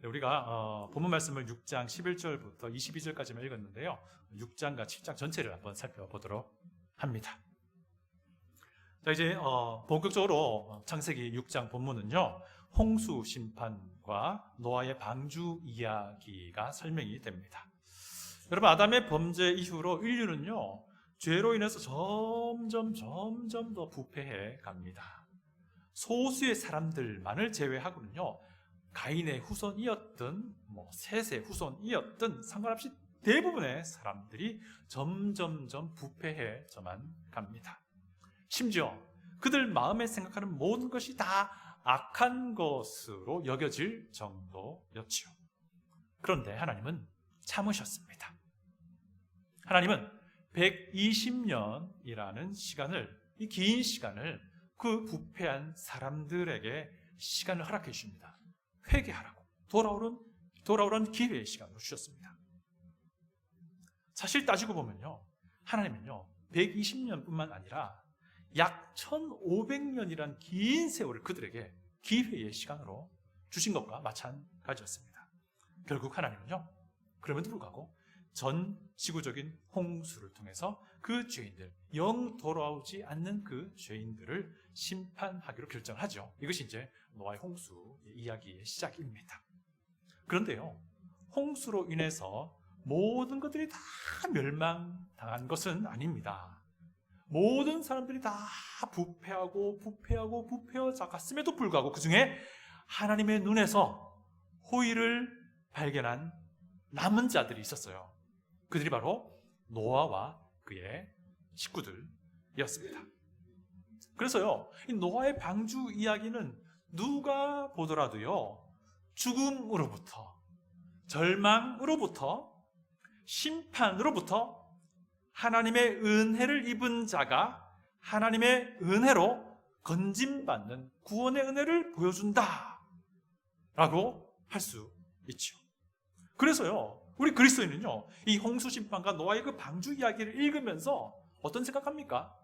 우리가 본문 말씀을 6장 11절부터 22절까지만 읽었는데요. 6장과 7장 전체를 한번 살펴보도록 합니다. 자, 이제 본격적으로 창세기 6장 본문은요, 홍수 심판과 노아의 방주 이야기가 설명이 됩니다. 여러분, 아담의 범죄 이후로 인류는요, 죄로 인해서 점점 더 부패해 갑니다. 소수의 사람들만을 제외하고는요, 가인의 후손이었든 셋의 후손이었든 상관없이 대부분의 사람들이 점점 부패해져만 갑니다. 심지어 그들 마음에 생각하는 모든 것이 다 악한 것으로 여겨질 정도였지요. 그런데 하나님은 참으셨습니다. 하나님은 120년이라는 시간을, 이 긴 시간을 그 부패한 사람들에게 시간을 허락해 주십니다. 회개하라고 돌아오는 기회의 시간을 주셨습니다. 사실 따지고 보면요, 하나님은요 120년뿐만 아니라 약 1500년이란 긴 세월을 그들에게 기회의 시간으로 주신 것과 마찬가지였습니다. 결국 하나님은요, 그럼에도 불구하고 전 지구적인 홍수를 통해서 그 죄인들, 영 돌아오지 않는 그 죄인들을 심판하기로 결정을 하죠. 이것이 이제 노아의 홍수 이야기의 시작입니다. 그런데요, 홍수로 인해서 모든 것들이 다 멸망당한 것은 아닙니다. 모든 사람들이 다 부패해져 갔음에도 불구하고 그 중에 하나님의 눈에서 호의를 발견한 남은 자들이 있었어요. 그들이 바로 노아와 그의 식구들이었습니다. 그래서요, 이 노아의 방주 이야기는 누가 보더라도요, 죽음으로부터, 절망으로부터, 심판으로부터 하나님의 은혜를 입은 자가 하나님의 은혜로 건짐받는 구원의 은혜를 보여준다 라고 할 수 있죠. 그래서요, 우리 그리스도인은요, 이 홍수 심판과 노아의 그 방주 이야기를 읽으면서 어떤 생각합니까?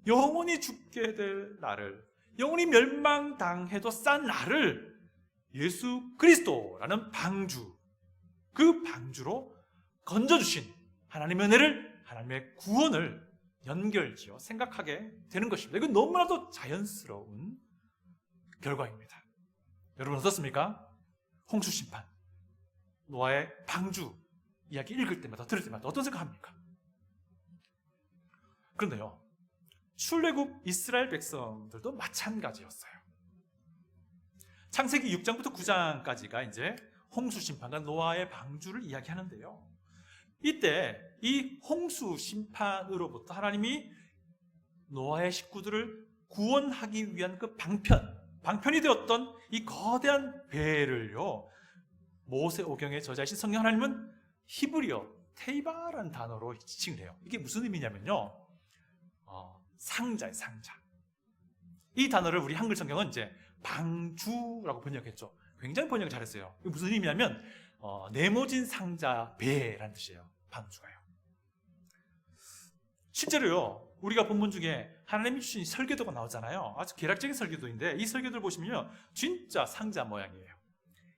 영원히 죽게 될 나를, 영원히 멸망당해도 싼 나를 예수 그리스도라는 방주, 그 방주로 건져주신 하나님의 은혜를, 하나님의 구원을 연결지어 생각하게 되는 것입니다. 이건 너무나도 자연스러운 결과입니다. 여러분 어떻습니까? 홍수 심판, 노아의 방주 이야기 읽을 때마다, 들을 때마다 어떤 생각합니까? 그런데요, 출애굽 이스라엘 백성들도 마찬가지였어요. 창세기 6장부터 9장까지가 이제 홍수 심판과 노아의 방주를 이야기하는데요, 이때 이 홍수 심판으로부터 하나님이 노아의 식구들을 구원하기 위한 그 방편이 되었던 이 거대한 배를요, 모세오경의 저자이신 성령 하나님은 히브리어 테이바라는 단어로 지칭을 해요. 이게 무슨 의미냐면요, 상자예요, 상자. 이 단어를 우리 한글 성경은 이제 방주라고 번역했죠. 굉장히 번역을 잘했어요. 이게 무슨 의미냐면 네모진 상자 배라는 뜻이에요. 방주가요. 실제로요, 우리가 본문 중에 하나님이 주신 설교도가 나오잖아요. 아주 개략적인 설교도인데 이 설교도를 보시면요, 진짜 상자 모양이에요.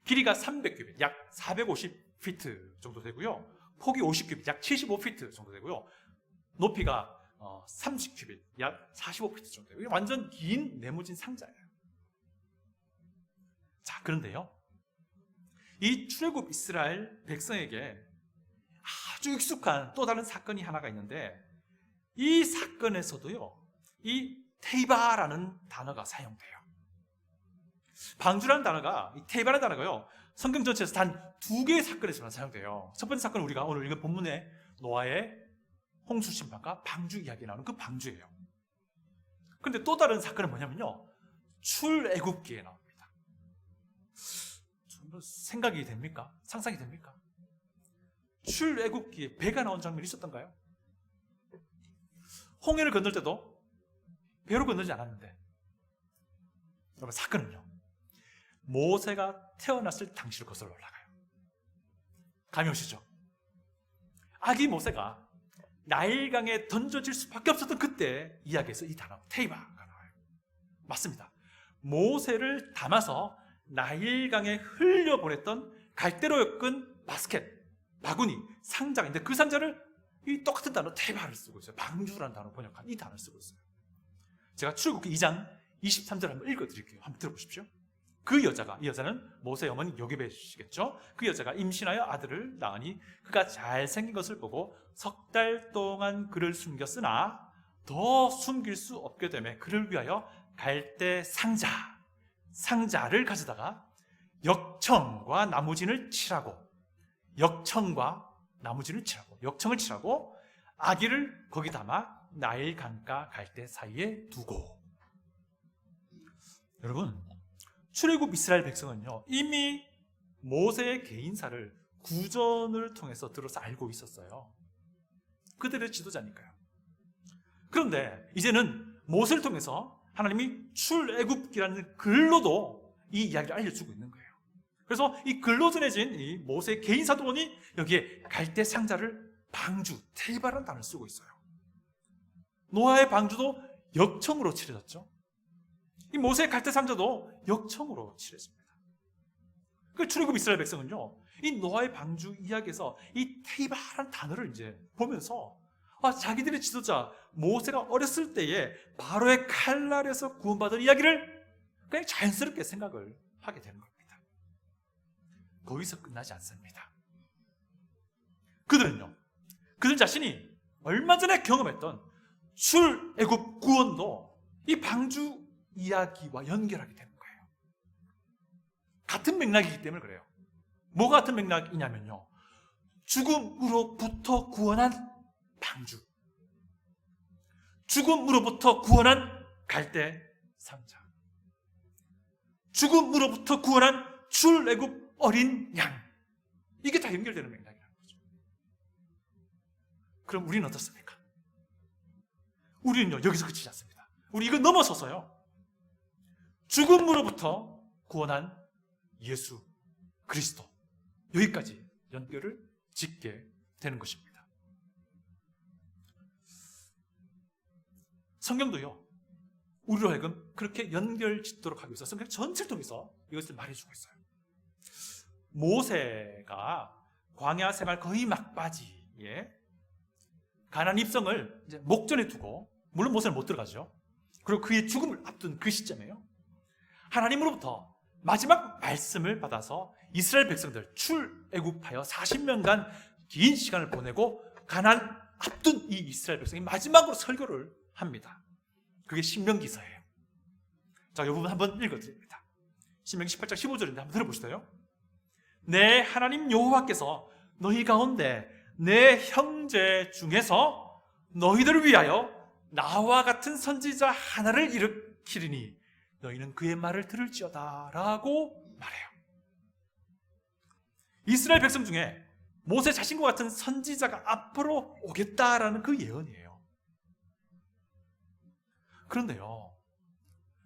길이가 300규빗, 약 450피트 정도 되고요, 폭이 50규빗, 약 75피트 정도 되고요, 높이가 30규빗, 약 45피트 정도 되고요. 완전 긴 네모진 상자예요. 자, 그런데요, 이 출애굽 이스라엘 백성에게 아주 익숙한 또 다른 사건이 하나가 있는데, 이 사건에서도요, 이 테이바라는 단어가 사용돼요. 방주라는 단어가, 이 테이바라는 단어가요, 성경 전체에서 단 2개의 사건에서만 사용돼요. 첫 번째 사건은 우리가 오늘 읽은 본문의 노아의 홍수 심판과 방주 이야기 나오는 그 방주예요. 그런데 또 다른 사건은 뭐냐면요, 출애굽기에 나옵니다. 생각이 됩니까? 상상이 됩니까? 출애굽기에 배가 나온 장면이 있었던가요? 홍해를 건널 때도 배로 건너지 않았는데, 여러분, 사건은요, 모세가 태어났을 당시를 거슬러 올라가요. 감이 오시죠? 아기 모세가 나일강에 던져질 수밖에 없었던 그때 이야기에서 이 단어 테이바가 나와요. 맞습니다. 모세를 담아서 나일강에 흘려보냈던 갈대로 엮은 바스켓, 바구니, 상자인데 그 상자를 이 똑같은 단어 테바를 쓰고 있어요. 방주라는 단어 번역한 이 단어를 쓰고 있어요. 제가 출애굽기 2장 23절 한번 읽어드릴게요. 한번 들어보십시오. 그 여자가, 이 여자는 모세의 어머니 요게벳이시겠죠. 그 여자가 임신하여 아들을 낳으니 그가 잘생긴 것을 보고 석 달 동안 그를 숨겼으나 더 숨길 수 없게 되매 그를 위하여 갈대 상자를 가져다가 역청과 나무진을 칠하고 역청을 칠하고 아기를 거기 담아 나일 강가 갈대 사이에 두고. 여러분, 출애굽 이스라엘 백성은요 이미 모세의 개인사를 구전을 통해서 들어서 알고 있었어요. 그들의 지도자니까요. 그런데 이제는 모세를 통해서 하나님이 출애굽기라는 글로도 이 이야기를 알려주고 있는 거예요. 그래서 이 글로 전해진 이 모세의 개인사도 보니 여기에 갈대 상자를 방주, 테이바라는 단어를 쓰고 있어요. 노아의 방주도 역청으로 칠해졌죠. 이 모세의 갈대 상자도 역청으로 칠해집니다. 그 출애굽 이스라엘 백성은요, 이 노아의 방주 이야기에서 이 테이바라는 단어를 이제 보면서 자기들의 지도자 모세가 어렸을 때에 바로의 칼날에서 구원받은 이야기를 그냥 자연스럽게 생각을 하게 되는 겁니다. 거기서 끝나지 않습니다. 그들 자신이 얼마 전에 경험했던 출애굽 구원도 이 방주 이야기와 연결하게 되는 거예요. 같은 맥락이기 때문에 그래요. 뭐가 같은 맥락이냐면요, 죽음으로부터 구원한 방주, 죽음으로부터 구원한 갈대 상자, 죽음으로부터 구원한 출애굽 어린 양, 이게 다 연결되는 맥락이라는 거죠. 그럼 우리는 어떻습니까? 우리는요 여기서 그치지 않습니다. 우리 이거 넘어서서요, 죽음으로부터 구원한 예수 그리스도, 여기까지 연결을 짓게 되는 것입니다. 성경도요 우리로 하여금 그렇게 연결 짓도록 하기 위해서 성경 전체를 통해서 이것을 말해주고 있어요. 모세가 광야 생활 거의 막바지에 가나안 입성을 이제 목전에 두고, 물론 모세는 못 들어가죠. 그리고 그의 죽음을 앞둔 그 시점이에요. 하나님으로부터 마지막 말씀을 받아서 이스라엘 백성들 출애굽하여 40년간 긴 시간을 보내고 가나안 앞둔 이 이스라엘 백성이 마지막으로 설교를 합니다. 그게 신명기서예요. 자, 이 부분 한번 읽어드립니다. 신명기 18장 15절인데 한번 들어보실래요? 내 하나님 여호와께서 너희 가운데 내 형제 중에서 너희들을 위하여 나와 같은 선지자 하나를 일으키리니 너희는 그의 말을 들을지어다 라고 말해요. 이스라엘 백성 중에 모세 자신과 같은 선지자가 앞으로 오겠다라는 그 예언이에요. 그런데요,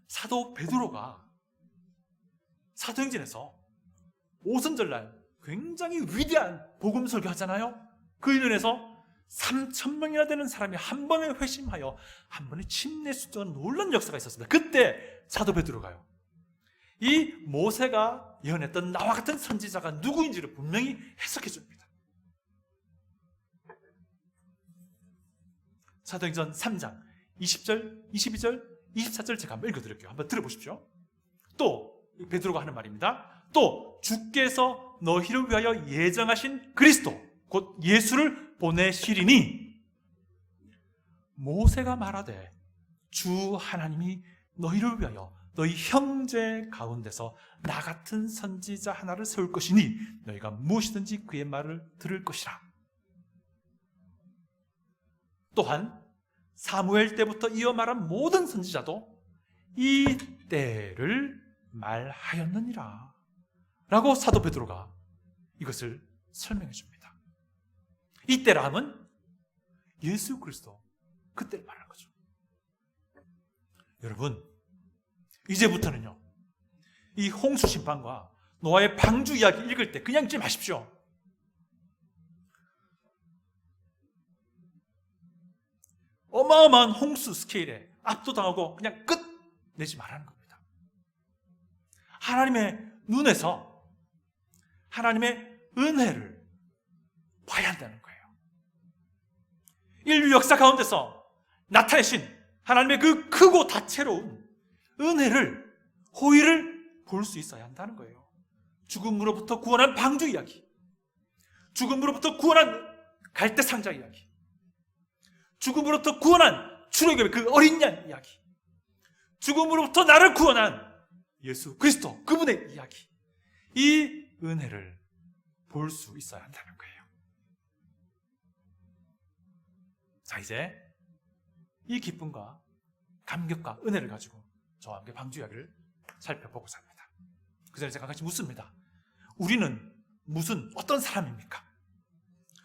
사도 베드로가 사도행전에서 오순절날 굉장히 위대한 복음 설교하잖아요. 그 인연에서 3,000명이나 되는 사람이 한 번에 회심하여 한 번에 침례 수도한 놀라운 역사가 있었습니다. 그때 사도 베드로가요, 이 모세가 예언했던 나와 같은 선지자가 누구인지를 분명히 해석해 줍니다. 사도행전 3장 20절, 22절, 24절 제가 한번 읽어드릴게요. 한번 들어보십시오. 또 베드로가 하는 말입니다. 또 주께서 너희를 위하여 예정하신 그리스도 곧 예수를 보내시리니 모세가 말하되 주 하나님이 너희를 위하여 너희 형제 가운데서 나 같은 선지자 하나를 세울 것이니 너희가 무엇이든지 그의 말을 들을 것이라. 또한 사무엘 때부터 이어 말한 모든 선지자도 이 때를 말하였느니라 라고 사도 베드로가 이것을 설명해 줍니다. 이 때라 함은 예수 그리스도, 그때를 말하는 거죠. 여러분, 이제부터는요 이 홍수 심판과 노아의 방주 이야기 읽을 때 그냥 읽지 마십시오. 어마어마한 홍수 스케일에 압도당하고 그냥 끝내지 말라는 겁니다. 하나님의 눈에서 하나님의 은혜를 봐야 한다는 거예요. 인류 역사 가운데서 나타내신 하나님의 그 크고 다채로운 은혜를, 호의를 볼 수 있어야 한다는 거예요. 죽음으로부터 구원한 방주 이야기, 죽음으로부터 구원한 갈대상자 이야기, 죽음으로부터 구원한 출애굽의 그 어린 양 이야기, 죽음으로부터 나를 구원한 예수 그리스도 그분의 이야기, 이 은혜를 볼 수 있어야 한다는 거예요. 자, 이제 이 기쁨과 감격과 은혜를 가지고 저와 함께 방주 이야기를 살펴보고자 합니다. 그 전에 제가 같이 묻습니다. 우리는 어떤 사람입니까?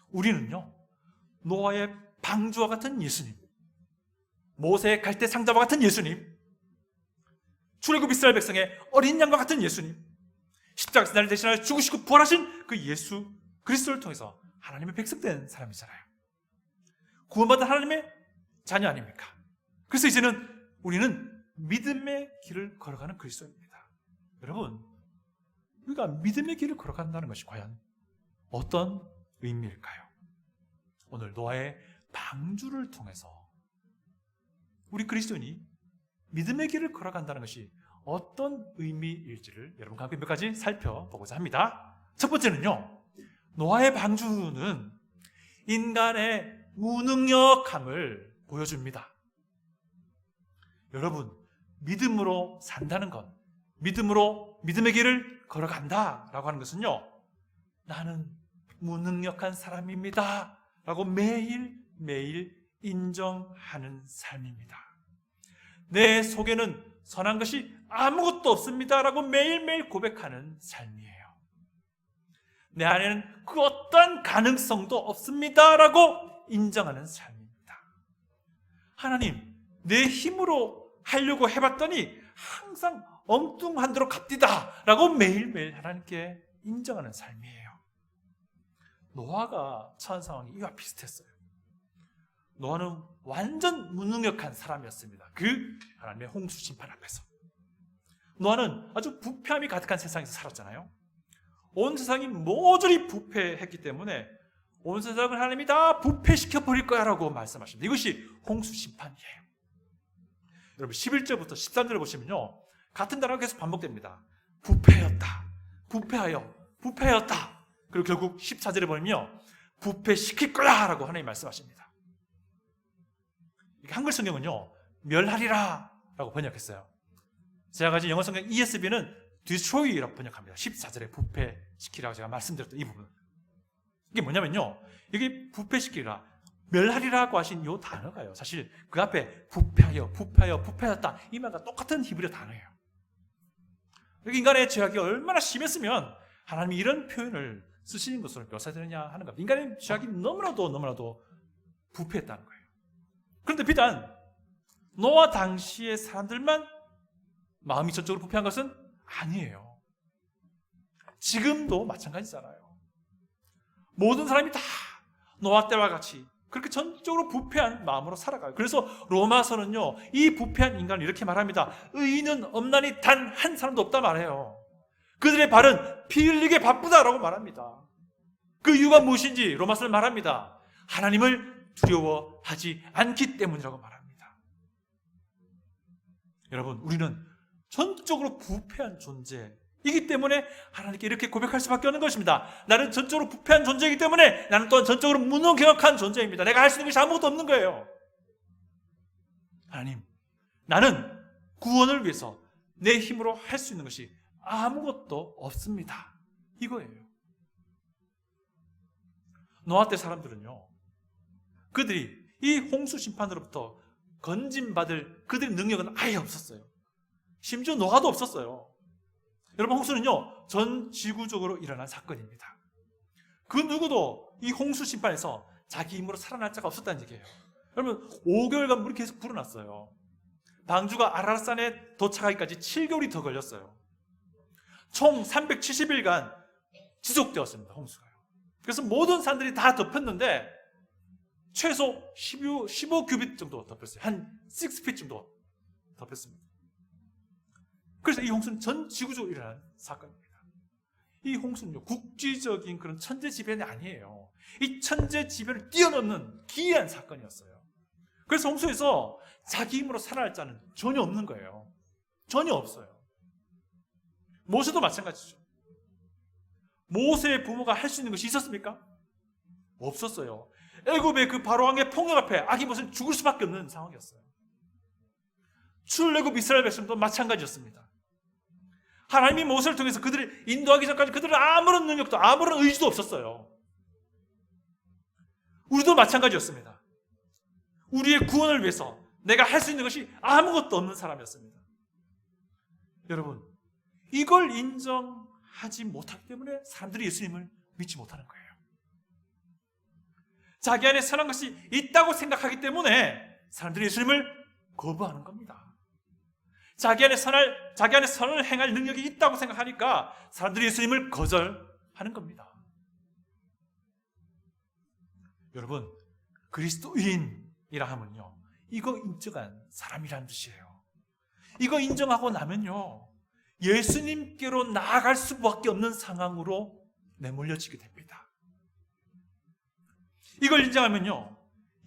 우리는요, 노아의 방주와 같은 예수님, 모세의 갈대 상자와 같은 예수님, 출애굽 이스라엘 백성의 어린 양과 같은 예수님, 십자가에서 나를 대신하여 죽으시고 부활하신 그 예수 그리스도를 통해서 하나님의 백성된 사람이잖아요. 구원받은 하나님의 자녀 아닙니까? 그래서 이제는 우리는 믿음의 길을 걸어가는 그리스도입니다. 여러분, 우리가 믿음의 길을 걸어간다는 것이 과연 어떤 의미일까요? 오늘 노아의 방주를 통해서 우리 그리스도인이 믿음의 길을 걸어간다는 것이 어떤 의미일지를 여러분과 함께 몇 가지 살펴보고자 합니다. 첫 번째는요, 노아의 방주는 인간의 무능력함을 보여줍니다. 여러분, 믿음으로 산다는 것, 믿음의 길을 걸어간다라고 하는 것은요, 나는 무능력한 사람입니다 라고 매일매일 인정하는 삶입니다. 내 속에는 선한 것이 아무것도 없습니다 라고 매일매일 고백하는 삶이에요. 내 안에는 그 어떠한 가능성도 없습니다 라고 인정하는 삶입니다. 하나님, 내 힘으로 하려고 해봤더니 항상 엉뚱한 대로 갑디다 라고 매일매일 하나님께 인정하는 삶이에요. 노아가 처한 상황이 이와 비슷했어요. 노아는 완전 무능력한 사람이었습니다. 그 하나님의 홍수 심판 앞에서. 노아는 아주 부패함이 가득한 세상에서 살았잖아요. 온 세상이 모조리 부패했기 때문에 온 세상을 하나님이 다 부패시켜 버릴 거야 라고 말씀하십니다. 이것이 홍수 심판이에요. 여러분, 11절부터 13절을 보시면요, 같은 단어가 계속 반복됩니다. 부패였다, 부패하여, 부패였다. 그리고 결국 14절에 보면요, 부패시킬 거야 라고 하나님이 말씀하십니다. 한글 성경은요, 멸하리라 라고 번역했어요. 제가 가진 영어 성경 ESV는 destroy라고 번역합니다. 14절에 부패시키라고 제가 말씀드렸던 이 부분. 이게 뭐냐면요, 여기 부패시키라, 멸하리라고 하신 이 단어가요, 사실 그 앞에 부패하여, 부패하여, 부패했다 이 말과 똑같은 히브리어 단어예요. 인간의 죄악이 얼마나 심했으면 하나님이 이런 표현을 쓰시는 것으로 묘사되느냐 하는 겁니다. 인간의 죄악이 너무나도 부패했다는 거예요. 그런데 비단 노아 당시의 사람들만 마음이 전적으로 부패한 것은 아니에요. 지금도 마찬가지잖아요. 모든 사람이 다 노아 때와 같이 그렇게 전적으로 부패한 마음으로 살아가요. 그래서 로마서는요, 이 부패한 인간을 이렇게 말합니다. 의인은 없나니 단 한 사람도 없다 말해요. 그들의 발은 피 흘리게 바쁘다라고 말합니다. 그 이유가 무엇인지 로마서는 말합니다. 하나님을 두려워하지 않기 때문이라고 말합니다. 여러분, 우리는 전적으로 부패한 존재이기 때문에 하나님께 이렇게 고백할 수밖에 없는 것입니다. 나는 전적으로 부패한 존재이기 때문에 나는 또한 전적으로 무능력한 존재입니다. 내가 할 수 있는 것이 아무것도 없는 거예요. 하나님, 나는 구원을 위해서 내 힘으로 할 수 있는 것이 아무것도 없습니다. 이거예요. 노아 때 사람들은요, 그들이 이 홍수 심판으로부터 건진받을 그들의 능력은 아예 없었어요. 심지어 노아도 없었어요. 여러분, 홍수는요, 전 지구적으로 일어난 사건입니다. 그 누구도 이 홍수 심판에서 자기 힘으로 살아날 자가 없었다는 얘기예요. 여러분, 5개월간 물이 계속 불어났어요. 방주가 아라산에 도착하기까지 7개월이 더 걸렸어요. 총 370일간 지속되었습니다, 홍수가요. 그래서 모든 산들이 다 덮였는데 최소 15규빗 정도 덮였어요. 한 6핏 정도 덮였습니다. 그래서 이 홍수는 전 지구적으로 일어난 사건입니다. 이 홍수는요, 국지적인 그런 천재지변이 아니에요. 이 천재지변을 뛰어넘는 기이한 사건이었어요. 그래서 홍수에서 자기 힘으로 살아날 자는 전혀 없는 거예요. 전혀 없어요. 모세도 마찬가지죠. 모세의 부모가 할 수 있는 것이 있었습니까? 없었어요. 애굽의 그 바로왕의 폭력 앞에 아기 모세는 죽을 수밖에 없는 상황이었어요. 출애굽 이스라엘 백성도 마찬가지였습니다. 하나님이 모세를 통해서 그들을 인도하기 전까지 그들은 아무런 능력도 아무런 의지도 없었어요. 우리도 마찬가지였습니다. 우리의 구원을 위해서 내가 할 수 있는 것이 아무것도 없는 사람이었습니다. 여러분, 이걸 인정하지 못하기 때문에 사람들이 예수님을 믿지 못하는 거예요. 자기 안에 선한 것이 있다고 생각하기 때문에 사람들이 예수님을 거부하는 겁니다. 자기 안에 선을 행할 능력이 있다고 생각하니까 사람들이 예수님을 거절하는 겁니다. 여러분, 그리스도인이라 하면요, 이거 인정한 사람이라는 뜻이에요. 이거 인정하고 나면요, 예수님께로 나아갈 수밖에 없는 상황으로 내몰려지게 됩니다. 이걸 인정하면요,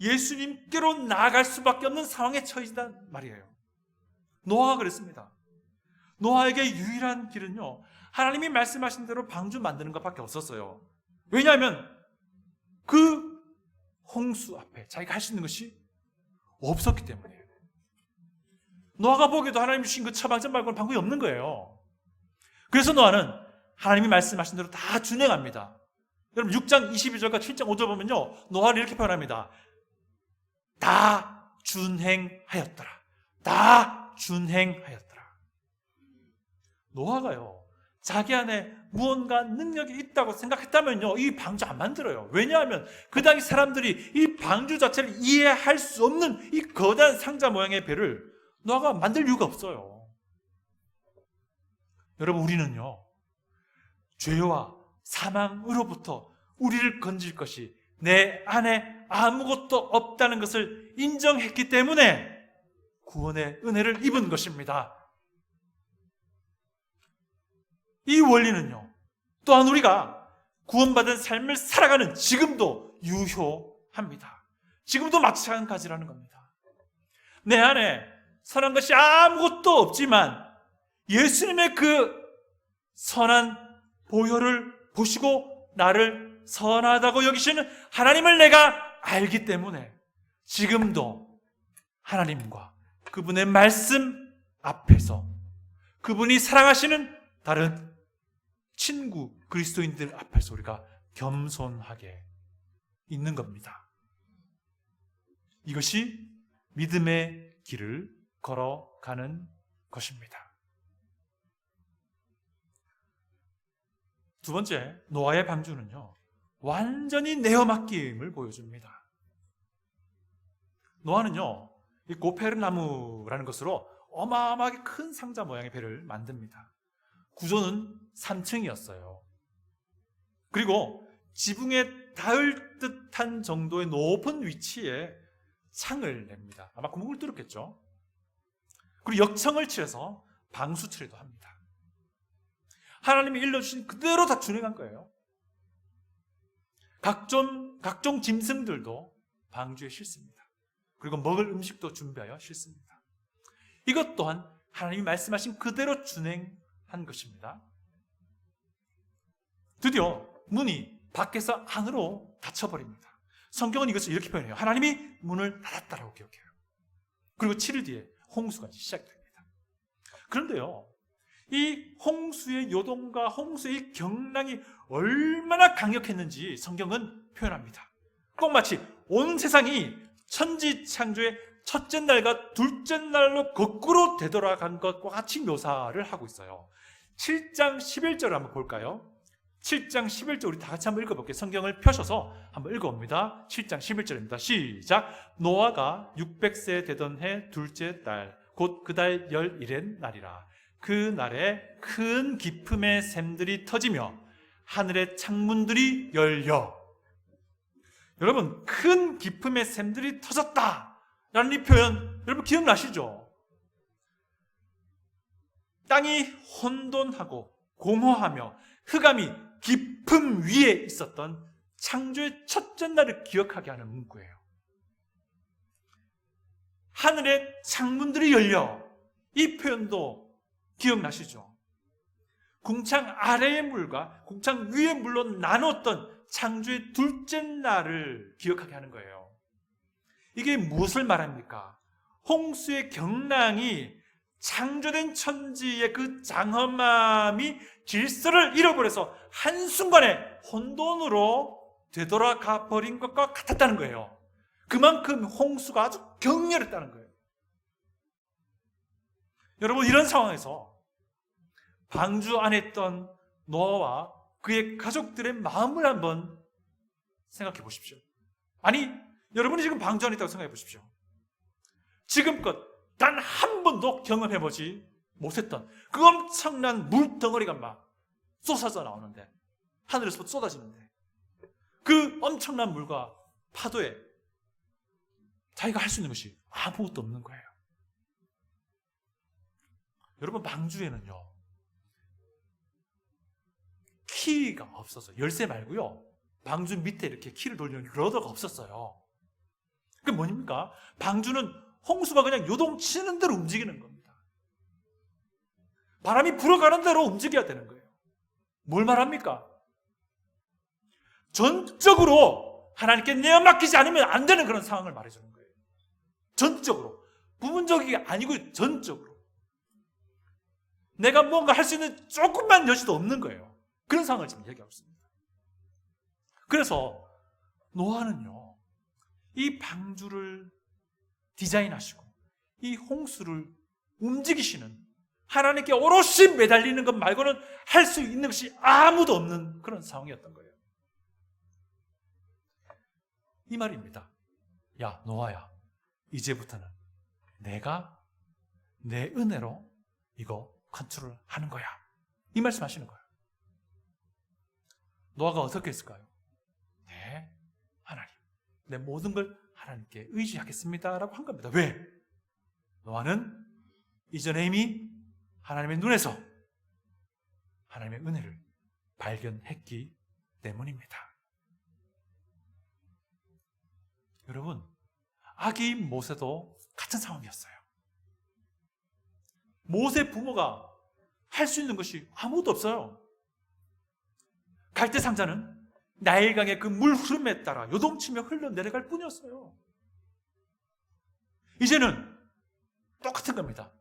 예수님께로 나아갈 수밖에 없는 상황에 처해진단 말이에요. 노아가 그랬습니다. 노아에게 유일한 길은요, 하나님이 말씀하신 대로 방주 만드는 것밖에 없었어요. 왜냐하면 그 홍수 앞에 자기가 할 수 있는 것이 없었기 때문에. 노아가 보기에도 하나님 주신 그 처방전 말고는 방법이 없는 거예요. 그래서 노아는 하나님이 말씀하신 대로 다 준행합니다. 여러분 6장 22절과 7장 5절 보면요, 노아를 이렇게 표현합니다. 다 준행하였더라. 다 준행하였더라. 노아가요, 자기 안에 무언가 능력이 있다고 생각했다면요, 이 방주 안 만들어요. 왜냐하면 그 당시 사람들이 이 방주 자체를 이해할 수 없는 이 거대한 상자 모양의 배를 노아가 만들 이유가 없어요. 여러분, 우리는요, 죄와 사망으로부터 우리를 건질 것이 내 안에 아무것도 없다는 것을 인정했기 때문에 구원의 은혜를 입은 것입니다. 이 원리는요, 또한 우리가 구원받은 삶을 살아가는 지금도 유효합니다. 지금도 마찬가지라는 겁니다. 내 안에 선한 것이 아무것도 없지만 예수님의 그 선한 보혈을 보시고 나를 선하다고 여기시는 하나님을 내가 알기 때문에 지금도 하나님과 그분의 말씀 앞에서 그분이 사랑하시는 다른 친구 그리스도인들 앞에서 우리가 겸손하게 있는 겁니다. 이것이 믿음의 길을 걸어가는 것입니다. 두 번째, 노아의 방주는요, 완전히 내어맡김을 보여줍니다. 노아는요, 이 고페르나무라는 것으로 어마어마하게 큰 상자 모양의 배를 만듭니다. 구조는 3층이었어요. 그리고 지붕에 닿을 듯한 정도의 높은 위치에 창을 냅니다. 아마 구멍을 뚫었겠죠. 그리고 역청을 칠해서 방수 처리도 합니다. 하나님이 일러주신 그대로 다 준행한 거예요. 각종 짐승들도 방주에 싣습니다. 그리고 먹을 음식도 준비하여 싣습니다. 이것 또한 하나님이 말씀하신 그대로 준행한 것입니다. 드디어 문이 밖에서 안으로 닫혀버립니다. 성경은 이것을 이렇게 표현해요. 하나님이 문을 닫았다라고 기억해요. 그리고 7일 뒤에 홍수가 시작됩니다. 그런데요, 이 홍수의 요동과 홍수의 경랑이 얼마나 강력했는지 성경은 표현합니다. 꼭 마치 온 세상이 천지창조의 첫째 날과 둘째 날로 거꾸로 되돌아간 것과 같이 묘사를 하고 있어요. 7장 11절을 한번 볼까요? 7장 11절 우리 다 같이 한번 읽어볼게요. 성경을 펴셔서 한번 읽어봅니다. 7장 11절입니다. 시작. 노아가 600세 되던 해 둘째 달 곧 그 달 11의 날이라. 그 날에 큰 기품의 샘들이 터지며 하늘의 창문들이 열려. 여러분, 큰 기품의 샘들이 터졌다라는 이 표현 여러분 기억나시죠? 땅이 혼돈하고 공허하며 흑암이 깊음 위에 있었던 창조의 첫째 날을 기억하게 하는 문구예요. 하늘의 창문들이 열려, 이 표현도 기억나시죠? 궁창 아래의 물과 궁창 위의 물로 나눴던 창조의 둘째 날을 기억하게 하는 거예요. 이게 무엇을 말합니까? 홍수의 경랑이 창조된 천지의 그 장엄함이 질서를 잃어버려서 한순간에 혼돈으로 되돌아가 버린 것과 같았다는 거예요. 그만큼 홍수가 아주 격렬했다는 거예요. 여러분, 이런 상황에서 방주 안에 있던 노아와 그의 가족들의 마음을 한번 생각해 보십시오. 아니, 여러분이 지금 방주 안에 있다고 생각해 보십시오. 지금껏 단 한 번도 경험해보지 못했던 그 엄청난 물덩어리가 막 쏟아져 나오는데, 하늘에서 쏟아지는데, 그 엄청난 물과 파도에 자기가 할 수 있는 것이 아무것도 없는 거예요. 여러분, 방주에는요, 키가 없어서, 열쇠 말고요, 방주 밑에 이렇게 키를 돌리는 러더가 없었어요. 그게 뭡니까? 방주는 홍수가 그냥 요동치는 대로 움직이는 겁니다. 바람이 불어가는 대로 움직여야 되는 거예요. 뭘 말합니까? 전적으로 하나님께 내어 맡기지 않으면 안 되는 그런 상황을 말해주는 거예요. 전적으로. 부분적이 아니고 전적으로. 내가 뭔가 할 수 있는 조금만 여지도 없는 거예요. 그런 상황을 지금 얘기하고 있습니다. 그래서 노아는요, 이 방주를 디자인하시고 이 홍수를 움직이시는, 하나님께 오롯이 매달리는 것 말고는 할 수 있는 것이 아무도 없는 그런 상황이었던 거예요. 이 말입니다. 야, 노아야, 이제부터는 내가 내 은혜로 이거 컨트롤하는 거야. 이 말씀 하시는 거예요. 노아가 어떻게 했을까요? 네, 하나님, 내 모든 걸 하나님께 의지하겠습니다 라고 한 겁니다. 왜? 노아는 이전에 이미 하나님의 눈에서 하나님의 은혜를 발견했기 때문입니다. 여러분, 아기인 모세도 같은 상황이었어요. 모세 부모가 할 수 있는 것이 아무것도 없어요. 갈대상자는 나일강의 그 물 흐름에 따라 요동치며 흘러내려갈 뿐이었어요. 이제는 똑같은 겁니다.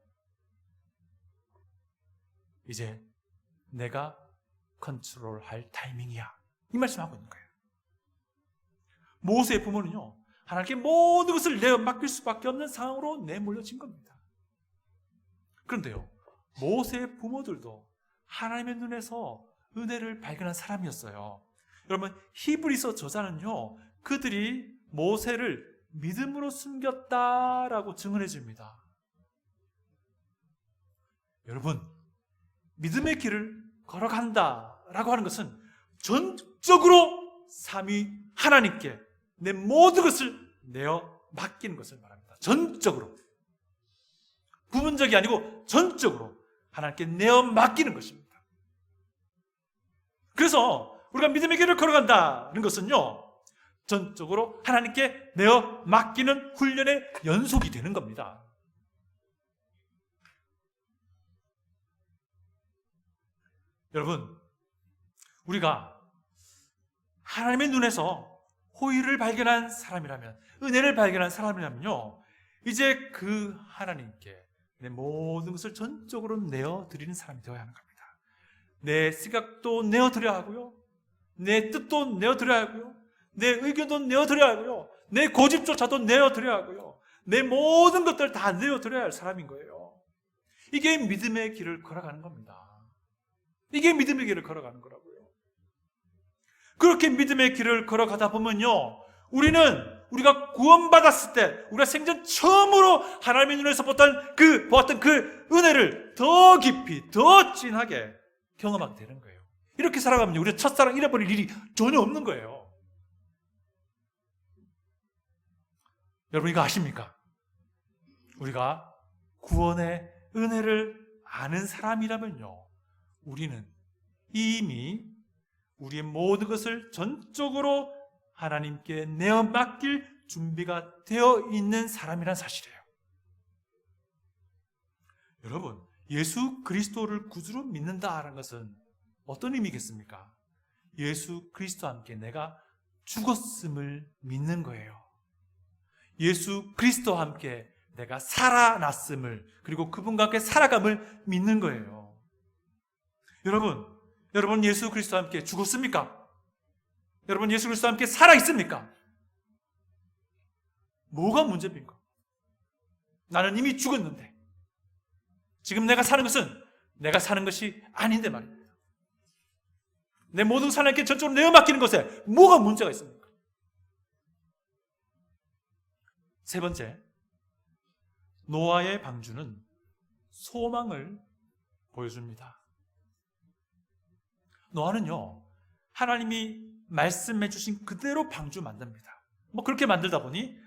이제 내가 컨트롤할 타이밍이야, 이 말씀하고 있는 거예요. 모세의 부모는요, 하나님께 모든 것을 내어 맡길 수밖에 없는 상황으로 내몰려진 겁니다. 그런데요, 모세의 부모들도 하나님의 눈에서 은혜를 발견한 사람이었어요. 여러분, 히브리서 저자는요, 그들이 모세를 믿음으로 숨겼다라고 증언해 줍니다. 여러분, 믿음의 길을 걸어간다라고 하는 것은 전적으로 삼위 하나님께 내 모든 것을 내어 맡기는 것을 말합니다. 전적으로. 부분적이 아니고 전적으로 하나님께 내어 맡기는 것입니다. 그래서 우리가 믿음의 길을 걸어간다는 것은요, 전적으로 하나님께 내어 맡기는 훈련의 연속이 되는 겁니다. 여러분, 우리가 하나님의 눈에서 호의를 발견한 사람이라면, 은혜를 발견한 사람이라면요, 이제 그 하나님께 내 모든 것을 전적으로 내어드리는 사람이 되어야 하는 겁니다. 내 생각도 내어드려야 하고요, 내 뜻도 내어드려야 하고요, 내 의견도 내어드려야 하고요, 내 고집조차도 내어드려야 하고요, 내 모든 것들을 다 내어드려야 할 사람인 거예요. 이게 믿음의 길을 걸어가는 겁니다. 이게 믿음의 길을 걸어가는 거라고요. 그렇게 믿음의 길을 걸어가다 보면요, 우리가 구원받았을 때, 우리가 생전 처음으로 하나님의 눈에서 보았던 그 은혜를 더 깊이, 더 진하게 경험하게 되는 거예요. 이렇게 살아가면 우리가 첫사랑 잃어버릴 일이 전혀 없는 거예요. 여러분, 이거 아십니까? 우리가 구원의 은혜를 아는 사람이라면요, 우리는 이미 우리의 모든 것을 전적으로 하나님께 내어 맡길 준비가 되어 있는 사람이란 사실이에요. 여러분, 예수 그리스도를 구주로 믿는다라는 것은 어떤 의미겠습니까? 예수 그리스도와 함께 내가 죽었음을 믿는 거예요. 예수 그리스도와 함께 내가 살아났음을, 그리고 그분과 함께 살아감을 믿는 거예요. 여러분 예수 그리스도와 함께 죽었습니까? 여러분 예수 그리스도와 함께 살아있습니까? 뭐가 문제입니까? 나는 이미 죽었는데 지금 내가 사는 것은 내가 사는 것이 아닌데 말입니다. 내 모든 하나님께 전적으로 내어 맡기는 것에 뭐가 문제가 있습니까? 세 번째, 노아의 방주는 소망을 보여줍니다. 노아는요, 하나님이 말씀해 주신 그대로 방주 만듭니다. 그렇게 만들다 보니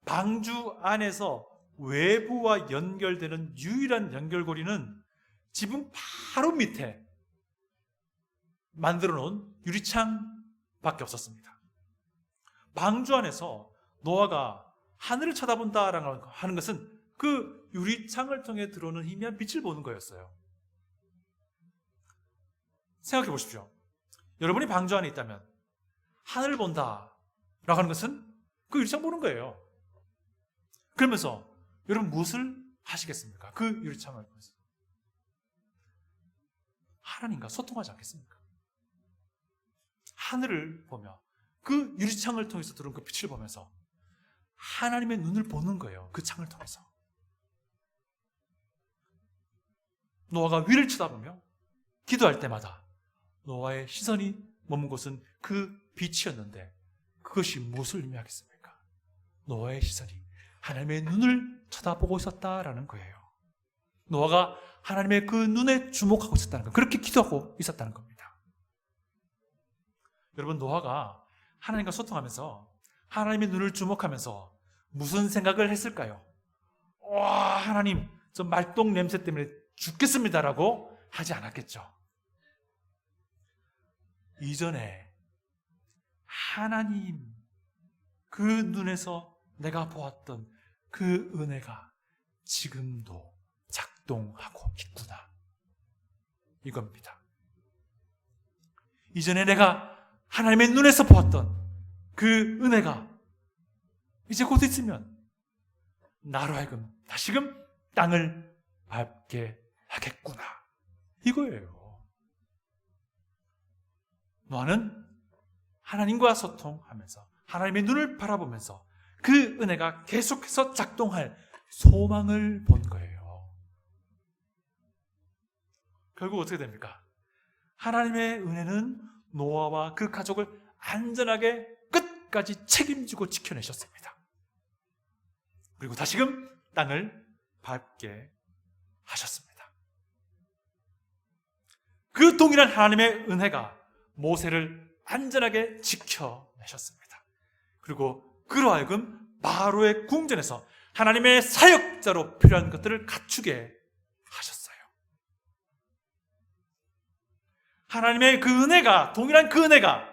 방주 안에서 외부와 연결되는 유일한 연결고리는 지붕 바로 밑에 만들어 놓은 유리창밖에 없었습니다. 방주 안에서 노아가 하늘을 쳐다본다라고 하는 것은 그 유리창을 통해 들어오는 희미한 빛을 보는 거였어요. 생각해 보십시오. 여러분이 방주 안에 있다면 하늘을 본다라고 하는 것은 그 유리창 보는 거예요. 그러면서 여러분 무엇을 하시겠습니까? 그 유리창을 통해서 하나님과 소통하지 않겠습니까? 하늘을 보며 그 유리창을 통해서 들어온 그 빛을 보면서 하나님의 눈을 보는 거예요. 그 창을 통해서. 노아가 위를 쳐다보며 기도할 때마다 노아의 시선이 머문 곳은 그 빛이었는데 그것이 무엇을 의미하겠습니까? 노아의 시선이 하나님의 눈을 쳐다보고 있었다라는 거예요. 노아가 하나님의 그 눈에 주목하고 있었다는 거, 그렇게 기도하고 있었다는 겁니다. 여러분, 노아가 하나님과 소통하면서 하나님의 눈을 주목하면서 무슨 생각을 했을까요? 와, 하나님, 저 말똥 냄새 때문에 죽겠습니다라고 하지 않았겠죠. 이전에 하나님 그 눈에서 내가 보았던 그 은혜가 지금도 작동하고 있구나, 이겁니다. 이전에 내가 하나님의 눈에서 보았던 그 은혜가 이제 곧 있으면 나로 하여금 다시금 땅을 밟게 하겠구나, 이거예요. 노아는 하나님과 소통하면서 하나님의 눈을 바라보면서 그 은혜가 계속해서 작동할 소망을 본 거예요. 결국 어떻게 됩니까? 하나님의 은혜는 노아와 그 가족을 안전하게 끝까지 책임지고 지켜내셨습니다. 그리고 다시금 땅을 밟게 하셨습니다. 그 동일한 하나님의 은혜가 모세를 안전하게 지켜내셨습니다. 그리고 그로 하여금 바로의 궁전에서 하나님의 사역자로 필요한 것들을 갖추게 하셨어요. 하나님의 그 은혜가, 동일한 그 은혜가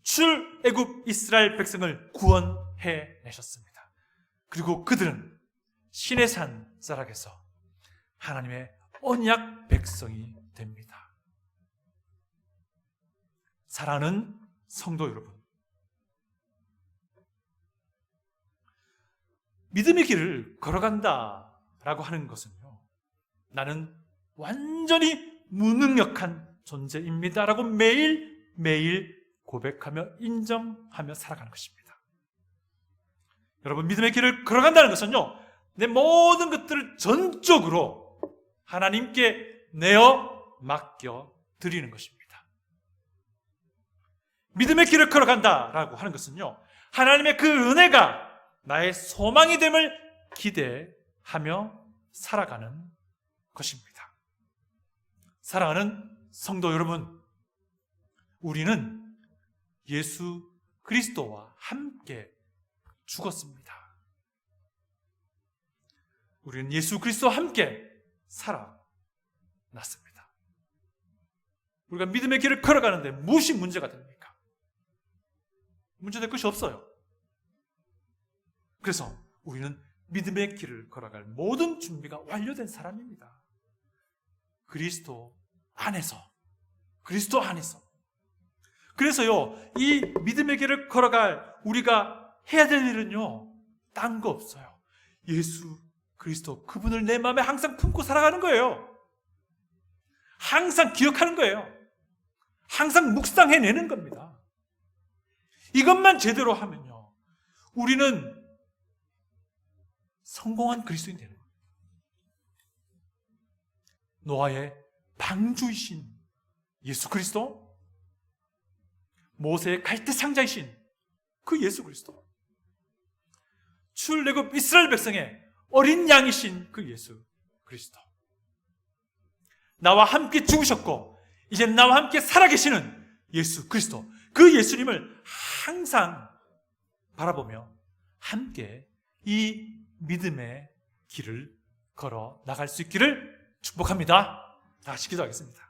출애굽 이스라엘 백성을 구원해 내셨습니다. 그리고 그들은 시내산 자락에서 하나님의 언약 백성이 됩니다. 사랑하는 성도 여러분, 믿음의 길을 걸어간다라고 하는 것은요, 나는 완전히 무능력한 존재입니다라고 매일매일 고백하며 인정하며 살아가는 것입니다. 여러분, 믿음의 길을 걸어간다는 것은요, 내 모든 것들을 전적으로 하나님께 내어 맡겨 드리는 것입니다. 믿음의 길을 걸어간다라고 하는 것은요, 하나님의 그 은혜가 나의 소망이 됨을 기대하며 살아가는 것입니다. 사랑하는 성도 여러분, 우리는 예수 그리스도와 함께 죽었습니다. 우리는 예수 그리스도와 함께 살아났습니다. 우리가 믿음의 길을 걸어가는데 무엇이 문제가 됩니까? 문제될 것이 없어요. 그래서 우리는 믿음의 길을 걸어갈 모든 준비가 완료된 사람입니다. 그리스도 안에서. 그래서요, 이 믿음의 길을 걸어갈 우리가 해야 될 일은요, 딴 거 없어요. 예수 그리스도, 그분을 내 마음에 항상 품고 살아가는 거예요. 항상 기억하는 거예요. 항상 묵상해내는 겁니다. 이것만 제대로 하면요, 우리는 성공한 그리스도인이 되는 거예요. 노아의 방주이신 예수 그리스도, 모세의 갈대상자이신 그 예수 그리스도, 출애굽 이스라엘 백성의 어린 양이신 그 예수 그리스도, 나와 함께 죽으셨고 이제 나와 함께 살아계시는 예수 그리스도, 그 예수님을 항상 바라보며 함께 이 믿음의 길을 걸어 나갈 수 있기를 축복합니다. 다 같이 기도하겠습니다.